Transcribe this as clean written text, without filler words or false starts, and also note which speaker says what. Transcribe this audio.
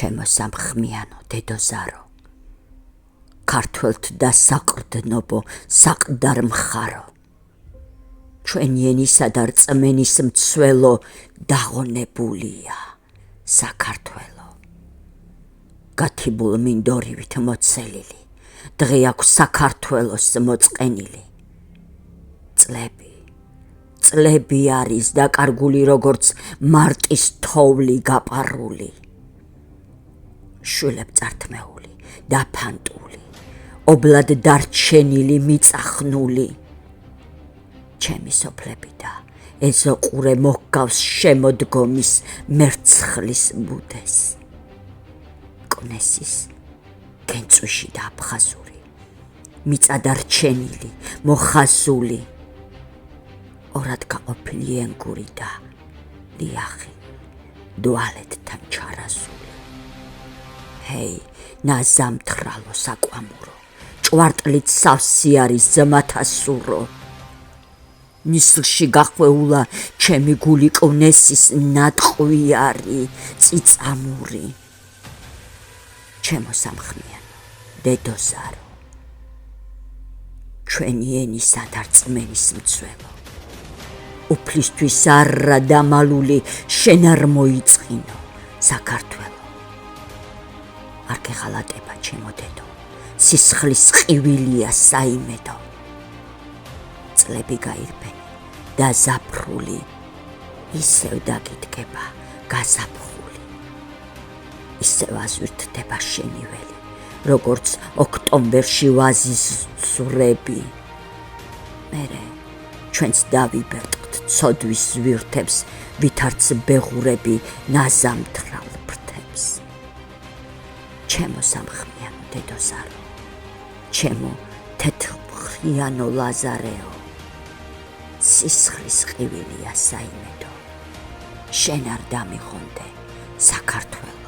Speaker 1: ჩემო სამხმიანო დედოზარო, ქართველთ და საყრდნობო საყდარ მხარო, ჩვენი ენისა და რწმენის მცველო დაღონებულია საქართველო. გათიბულ მინდორივით მოცელილი, დღე აქვს საქართველოს მოწყენილი. წლები არის დაკარგული როგორც მარტის თოვლი გაპარული. შვილებ წართმეული, დაფანტული, ობლად დარჩენილი მიწახნული. ჩემი სოფლები და ეზოყურე მოჰგავს შემოდგომის მერცხლის ბუდეს. კნესის, გენწვიში და აფხაზური, მიწა დარჩენილი, მოხაზული. ორად გაყოფილი ენგური და ლიახი, დვალეთთან ჩარასული. ჰეი, ნაზამთრალო საკვამურო, ჭვარტლით სავსე არის ძმათა სურო. ნისლში გახვეულა ჩემი გული კვნესის ნატყვიარი წიწამური. ჩემო სამხმიანო დედოზარო, ჩვენი ენისა და რწმენის მცველო, უფლისთვის არა დამალული შენ არ მოიწყინო საქართველო. არ გეღალატება ჩემო დედო, სისხლის ყივილია საიმედო. წლები გაირბენი და ზაფრული, ისევ დაგიდგება გაზაფხული. ისევ აზვირთდება შენი ველი, როგორც ოქტომბერში ვაზის ზვრები. მერე ჩვენც დავიბერტყთ ცოდვის ზვირთებს, ვითარც ბეღურები ნაზამთრალ ფრთებს. ჩემო სამხმიანო დედოზარო, ჩემო თეთრმხრიანო ლაზარეო, სისხლის ყივილია საიმედო, შენ არ დამიღონდე საქართველო.